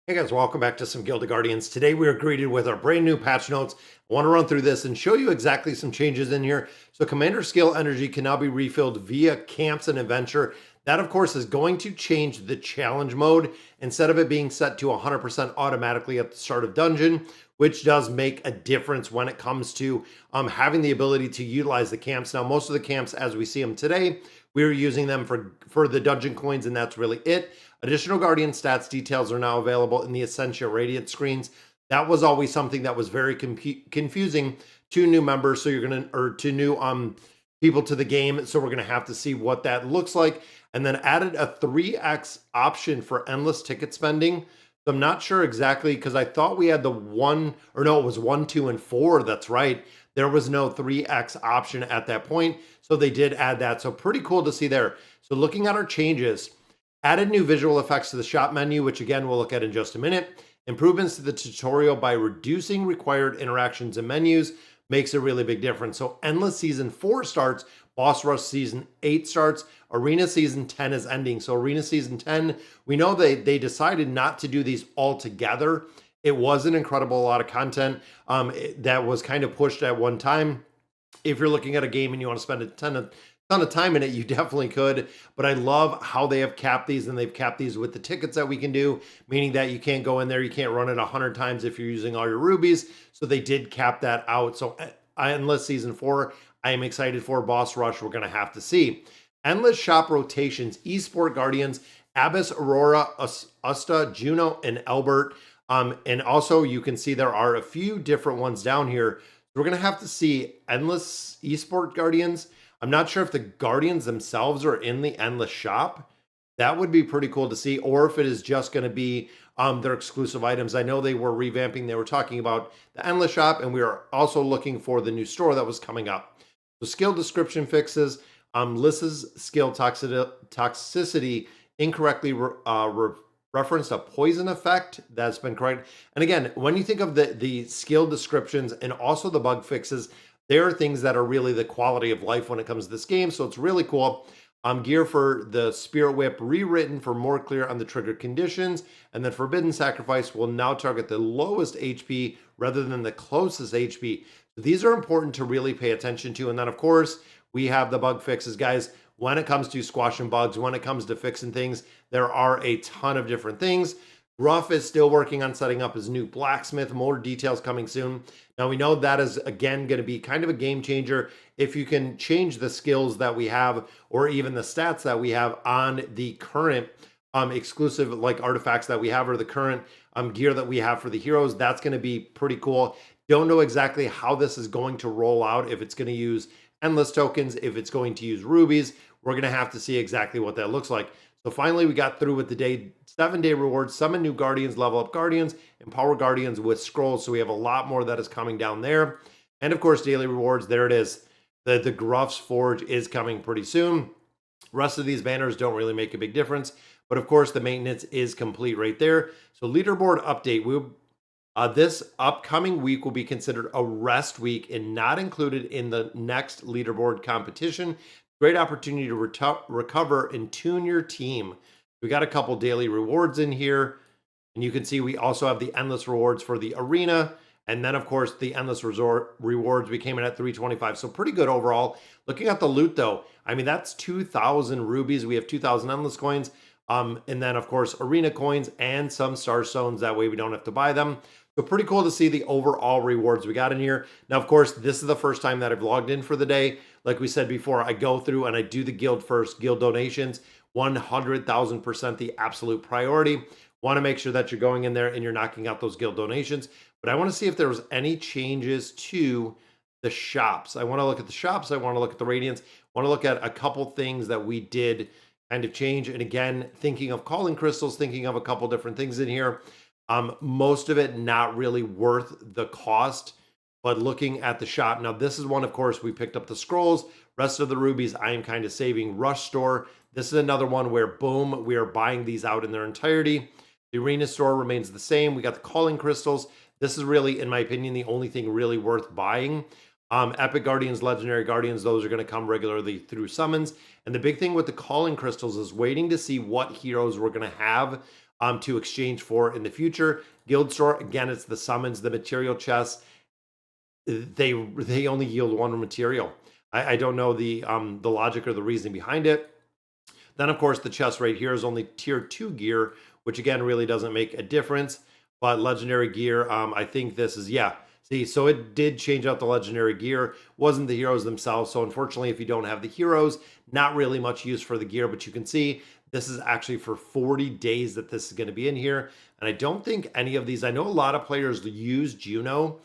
Hey guys, welcome back to some Gilded Guardians. Today we are greeted with our brand new patch notes. I want to run through this and show you exactly some changes in here. So Commander Skill Energy can now be refilled via Camps and Adventure. That of course is going to change the challenge mode instead of it being set to 100% automatically at the start of dungeon, which does make a difference when it comes to having the ability to utilize the camps. Now most of the camps as we see them today, we're using them for the dungeon coins and that's really it. Additional Guardian stats details are now available in the Essential Radiant screens. That was always something that was very confusing to new members. So you're going to, or to new people to the game. So we're going to have to see what that looks like. And then added a 3x option for endless ticket spending. So I'm not sure exactly because I thought we had the one, or no, it was 1, 2, and 4. That's right. There was no 3x option at that point. So they did add that. So pretty cool to see there. So looking at our changes, added new visual effects to the shop menu, which again, we'll look at in just a minute. Improvements to the tutorial by reducing required interactions and menus makes a really big difference. So Endless Season 4 starts, Boss Rush Season 8 starts, Arena Season 10 is ending. So Arena Season 10, we know they decided not to do these all together. It was an incredible lot of content that was kind of pushed at one time. If you're looking at a game and you want to spend a ton of time in it, you definitely could. But I love how they have capped these, and they've capped these with the tickets that we can do, meaning that you can't go in there, you can't run it 100 times if you're using all your rubies. So they did cap that out. So Endless Season 4, I am excited for. Boss Rush, we're going to have to see. Endless shop rotations, Esport Guardians, Abyss, Aurora, Usta, Juno, and Albert. And also you can see there are a few different ones down here. We're going to have to see Endless Esport Guardians. I'm not sure if the Guardians themselves are in the Endless shop. That would be pretty cool to see, or if it is just going to be their exclusive items. I know they were revamping. They were talking about the Endless shop, and we are also looking for the new store that was coming up. So skill description fixes. Lys's skill toxicity incorrectly referenced a poison effect. That's been correct. And again, when you think of the skill descriptions and also the bug fixes, there are things that are really the quality of life when it comes to this game. So it's really cool. Gear for the Spirit Whip rewritten for more clear on the trigger conditions. And then Forbidden Sacrifice will now target the lowest HP rather than the closest HP. So these are important to really pay attention to. And then of course, we have the bug fixes, guys. When it comes to squashing bugs, when it comes to fixing things, there are a ton of different things. Gruff is still working on setting up his new blacksmith. More details coming soon. Now we know that is again going to be kind of a game changer if you can change the skills that we have or even the stats that we have on the current exclusive like artifacts that we have or the current gear that we have for the heroes. That's going to be pretty cool. Don't know exactly how this is going to roll out, if it's going to use endless tokens, if it's going to use rubies. We're going to have to see exactly what that looks like. So finally, we got through with the 7-day rewards, summon new Guardians, level up Guardians, empower Guardians with scrolls. So we have a lot more that is coming down there. And of course, daily rewards, there it is. The Gruff's Forge is coming pretty soon. Rest of these banners don't really make a big difference. But of course, the maintenance is complete right there. So leaderboard update. This upcoming week will be considered a rest week and not included in the next leaderboard competition. Great opportunity to recover and tune your team. We got a couple daily rewards in here. And you can see we also have the endless rewards for the arena. And then, of course, the endless rewards, we came in at 325. So pretty good overall. Looking at the loot, though, I mean, that's 2,000 rubies. We have 2,000 endless coins. And then, of course, arena coins and some star stones. That way we don't have to buy them. So pretty cool to see the overall rewards we got in here. Now, of course, this is the first time that I've logged in for the day. Like we said before, I go through and I do the guild first, guild donations, 100,000% the absolute priority. Want to make sure that you're going in there and you're knocking out those guild donations. But I want to see if there was any changes to the shops. I want to look at the shops. I want to look at the radiance. I want to look at a couple things that we did kind of change. And again, thinking of calling crystals, thinking of a couple different things in here. Most of it not really worth the cost, but looking at the shop. Now, this is one, of course, we picked up the scrolls. Rest of the rubies, I am kind of saving. Rush store. This is another one where, boom, we are buying these out in their entirety. The arena store remains the same. We got the calling crystals. This is really, in my opinion, the only thing really worth buying. Epic Guardians, Legendary Guardians, those are going to come regularly through summons. And the big thing with the calling crystals is waiting to see what heroes we're going to have to exchange for in the future. Guild store, again, it's the summons, the material chests. They only yield one material. I don't know the logic or the reason behind it. Then, of course, the chest right here is only tier 2 gear, which again really doesn't make a difference. But legendary gear, I think this is, yeah. See, so it did change out the legendary gear, wasn't the heroes themselves. So unfortunately, if you don't have the heroes, not really much use for the gear, but you can see this is actually for 40 days that this is going to be in here. And I don't think any of these, I know a lot of players use Juno.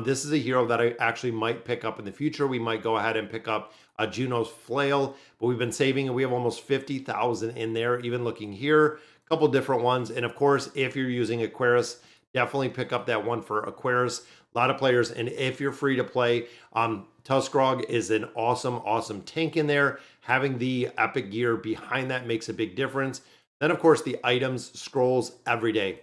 This is a hero that I actually might pick up in the future. We might go ahead and pick up Juno's Flail, but we've been saving and we have almost 50,000 in there, even looking here, a couple different ones. And of course, if you're using Aquarius, definitely pick up that one for Aquarius. A lot of players, and if you're free to play, Tuskrog is an awesome tank in there. Having the epic gear behind that makes a big difference. Then, of course, the items, scrolls every day.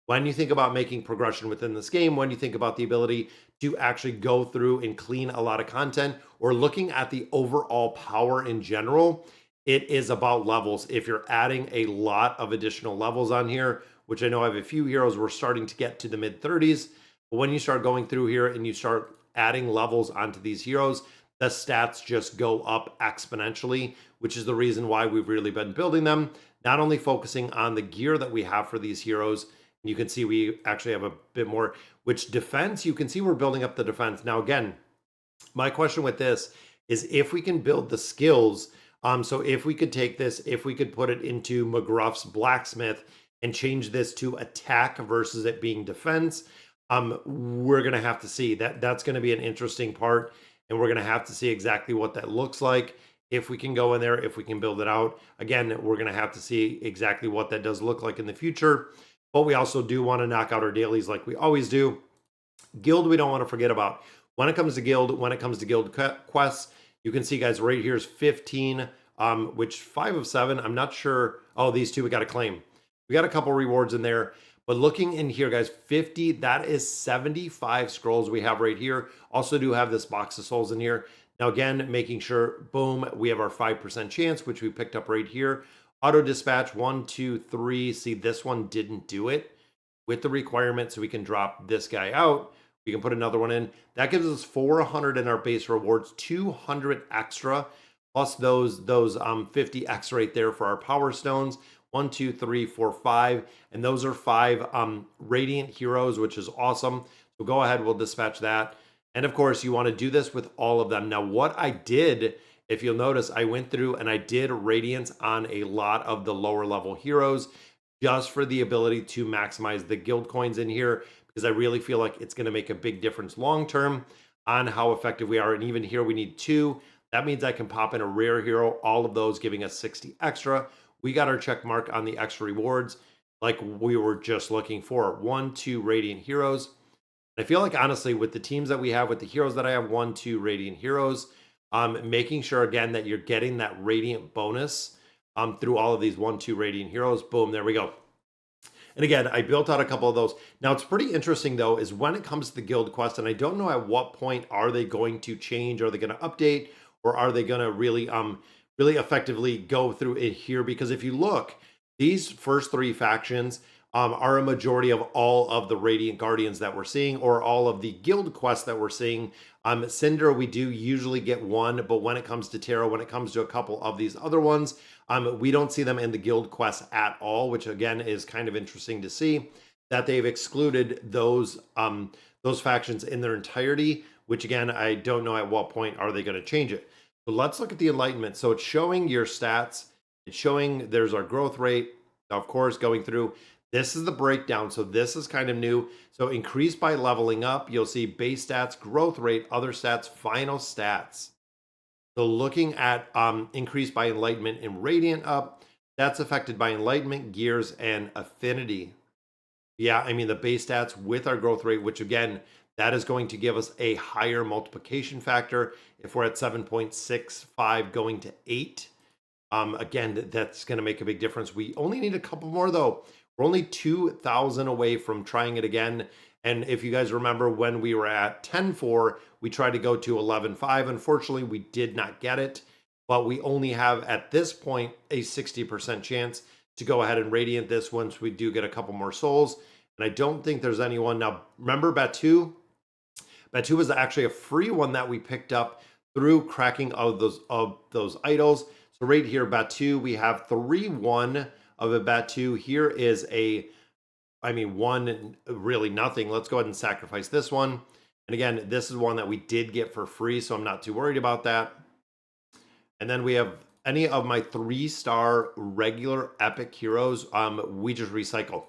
When you think about making progression within this game, when you think about the ability to actually go through and clean a lot of content, or looking at the overall power in general, it is about levels. If you're adding a lot of additional levels on here, which I know I have a few heroes, we're starting to get to the mid 30s. But when you start going through here and you start adding levels onto these heroes, the stats just go up exponentially, which is the reason why we've really been building them. Not only focusing on the gear that we have for these heroes, you can see we actually have a bit more, which defense, you can see we're building up the defense. Now, again, my question with this is if we can build the skills. So if we could take this, if we could put it into McGruff's Blacksmith and change this to attack versus it being defense, we're going to have to see that. That's going to be an interesting part. And we're going to have to see exactly what that looks like. If we can go in there, if we can build it out. Again, we're going to have to see exactly what that does look like in the future. But we also do want to knock out our dailies like we always do. Guild, we don't want to forget about. When it comes to guild, when it comes to guild quests, you can see, guys, right here is 15, which 5 of 7, I'm not sure. Oh, these two we got to claim. We got a couple rewards in there. But looking in here, guys, 50, that is 75 scrolls we have right here. Also do have this box of souls in here. Now, again, making sure, boom, we have our 5% chance, which we picked up right here. Auto dispatch, 1, 2, 3. See, this one didn't do it with the requirement, so we can drop this guy out. We can put another one in. That gives us 400 in our base rewards, 200 extra, plus those 50 X right there for our power stones. 1, 2, 3, 4, 5, and those are 5 radiant heroes, which is awesome. So go ahead, we'll dispatch that. And of course, you want to do this with all of them. Now, what I did, if you'll notice, I went through and I did radiance on a lot of the lower level heroes just for the ability to maximize the guild coins in here, because I really feel like it's going to make a big difference long term on how effective we are. And even here, we need 2. That means I can pop in a rare hero, all of those giving us 60 extra. We got our check mark on the extra rewards like we were just looking for. 1, 2 radiant heroes. I feel like, honestly, with the teams that we have, with the heroes that I have, 1, 2 radiant heroes, making sure, again, that you're getting that radiant bonus through all of these 1, 2 radiant heroes. Boom, there we go. And again, I built out a couple of those. Now, it's pretty interesting, though, is when it comes to the guild quest, and I don't know at what point are they going to change, are they going to update, or are they going to really effectively go through it here? Because if you look, these first 3 factions are a majority of all of the Radiant Guardians that we're seeing, or all of the guild quests that we're seeing. Cinder, we do usually get 1, but when it comes to Terra, when it comes to a couple of these other ones, we don't see them in the guild quests at all, which again is kind of interesting to see that they've excluded those factions in their entirety, which again, I don't know at what point are they going to change it. So let's look at the Enlightenment. So it's showing your stats. It's showing there's our growth rate, of course, going through. This is the breakdown. So this is kind of new. So increase by leveling up. You'll see base stats, growth rate, other stats, final stats. So looking at increase by Enlightenment and Radiant up, that's affected by Enlightenment, Gears, and Affinity. Yeah, I mean the base stats with our growth rate, which again, that is going to give us a higher multiplication factor. If we're at 7.65 going to 8, again, that's going to make a big difference. We only need a couple more, though. We're only 2,000 away from trying it again. And if you guys remember when we were at 10.4, we tried to go to 11.5. Unfortunately, we did not get it. But we only have, at this point, a 60% chance to go ahead and radiant this once we do get a couple more souls. And I don't think there's anyone. Now, remember Batu? Batu was actually a free one that we picked up through cracking of those idols. So right here, Batu, we have 3-1 of a Batu. Here is one, really nothing. Let's go ahead and sacrifice this one. And again, this is one that we did get for free, so I'm not too worried about that. And then we have any of my 3-star regular epic heroes. We just recycle.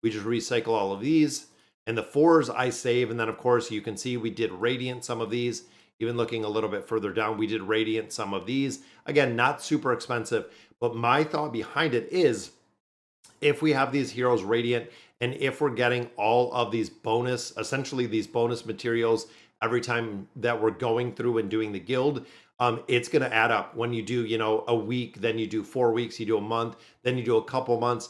We just recycle all of these. And the 4s I save. And then, of course, you can see we did radiant some of these. Even looking a little bit further down, we did radiant some of these. Again, not super expensive. But my thought behind it is, if we have these heroes radiant, and if we're getting all of these essentially these bonus materials every time that we're going through and doing the guild, it's going to add up. When you do, a week, then you do 4 weeks, you do a month, then you do a couple months.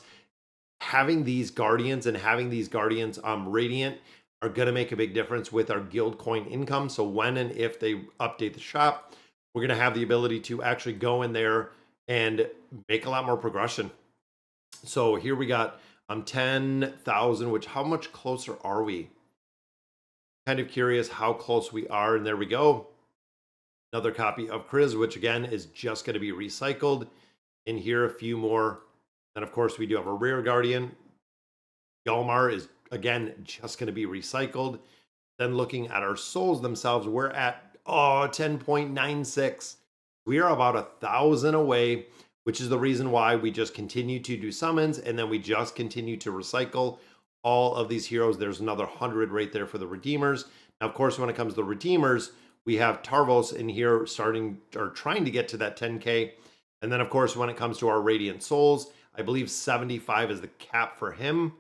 Having these guardians radiant are going to make a big difference with our guild coin income. So when and if they update the shop, we're going to have the ability to actually go in there and make a lot more progression. So here we got 10,000, which how much closer are we? Kind of curious how close we are. And there we go. Another copy of Kriz, which again is just going to be recycled. In here, a few more. And of course, we do have a rare guardian. Yalmar is again just going to be recycled. Then looking at our souls themselves, we're at 10.96. We are about 1,000 away, which is the reason why we just continue to do summons, and then we just continue to recycle all of these heroes. There's another 100 right there for the redeemers. Now, of course, when it comes to redeemers, we have Tarvos in here trying to get to that 10K. And then, of course, when it comes to our Radiant Souls, I believe 75 is the cap for him.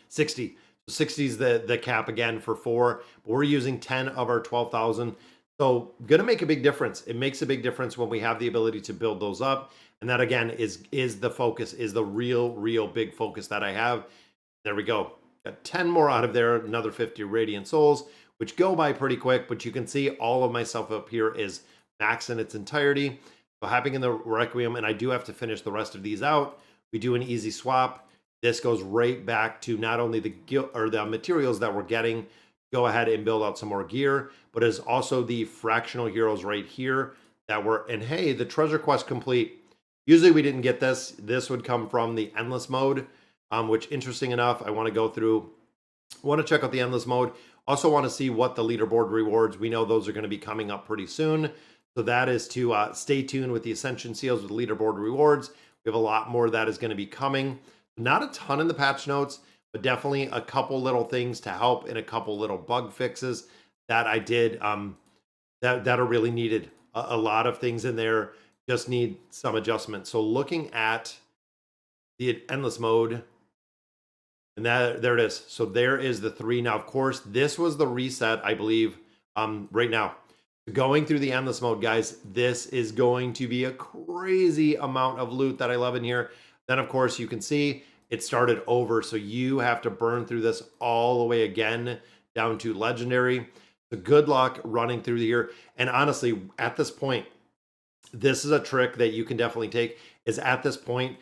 60. So 60 is the cap again for 4. But we're using 10 of our 12,000. So going to make a big difference. It makes a big difference when we have the ability to build those up. And that, again, is the focus, is the real big focus that I have. There we go. Got 10 more out of there, another 50 Radiant Souls, which go by pretty quick. But you can see all of my stuff up here is max in its entirety. So hopping in the Requiem, and I do have to finish the rest of these out. We do an easy swap. This goes right back to not only the materials that we're getting, go ahead and build out some more gear, but is also the fractional heroes right here that were, and hey, the treasure quest complete. Usually we didn't get this. This would come from the endless mode, which interesting enough, I want to go through, want to check out the endless mode. Also want to see what the leaderboard rewards. We know those are going to be coming up pretty soon. So that is to stay tuned with the Ascension Seals with leaderboard rewards. We have a lot more that is going to be coming. Not a ton in the patch notes, but definitely a couple little things to help and a couple little bug fixes that I did that are really needed. A lot of things in there just need some adjustment. So looking at the endless mode, and there it is. So there is the 3. Now, of course, this was the reset, I believe, right now. Going through the endless mode, guys, this is going to be a crazy amount of loot that I love in here. Then, of course, you can see it started over. So you have to burn through this all the way again down to legendary. So good luck running through here. And honestly, at this point, this is a trick that you can definitely take, is at this point,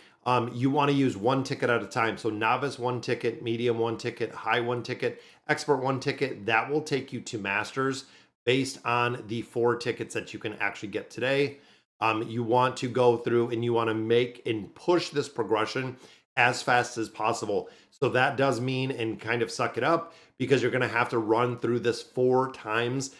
you want to use 1 ticket at a time. So novice 1 ticket, medium 1 ticket, high 1 ticket, expert 1 ticket. That will take you to masters based on the 4 tickets that you can actually get today. You want to go through and you want to make and push this progression as fast as possible. So that does mean, and kind of suck it up, because you're going to have to run through this 4 times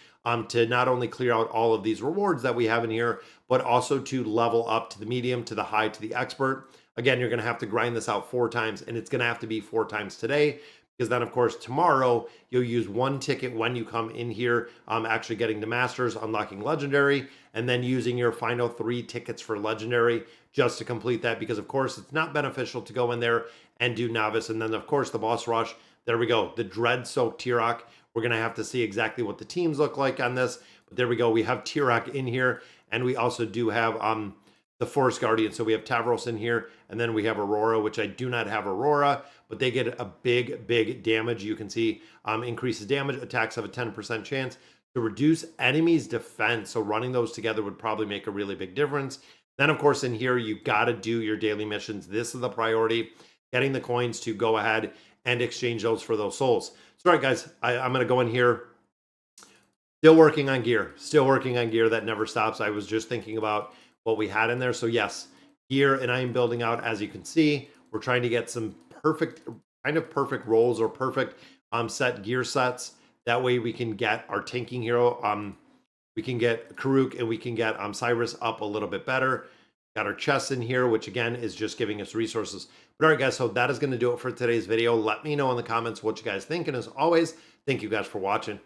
to not only clear out all of these rewards that we have in here, but also to level up to the medium, to the high, to the expert. Again, you're going to have to grind this out 4 times, and it's going to have to be 4 times today. Because then, of course, tomorrow you'll use 1 ticket when you come in here, actually getting to Masters, unlocking Legendary, and then using your final 3 tickets for Legendary just to complete that. Because, of course, it's not beneficial to go in there and do Novice. And then, of course, the Boss Rush. There we go. The Dread-Soaked T-Rock. We're going to have to see exactly what the teams look like on this. But there we go. We have T-Rock in here, and we also do have the Forest Guardian. So we have Tavros in here, and then we have Aurora, which I do not have Aurora, but they get a big damage. You can see increases damage. Attacks have a 10% chance to reduce enemies' defense. So running those together would probably make a really big difference. Then, of course, in here, you got to do your daily missions. This is the priority, getting the coins to go ahead and exchange those for those souls. So, all right, guys, I'm going to go in here. Still working on gear. Still working on gear. That never stops. I was just thinking about what we had in there. So, yes, gear, and I am building out, as you can see. We're trying to get some perfect, kind of perfect rolls or perfect set gear sets. That way we can get our tanking hero. We can get Karuk and we can get Cyrus up a little bit better. Got our chests in here, which again is just giving us resources. But all right, guys, so that is going to do it for today's video. Let me know in the comments what you guys think. And as always, thank you guys for watching.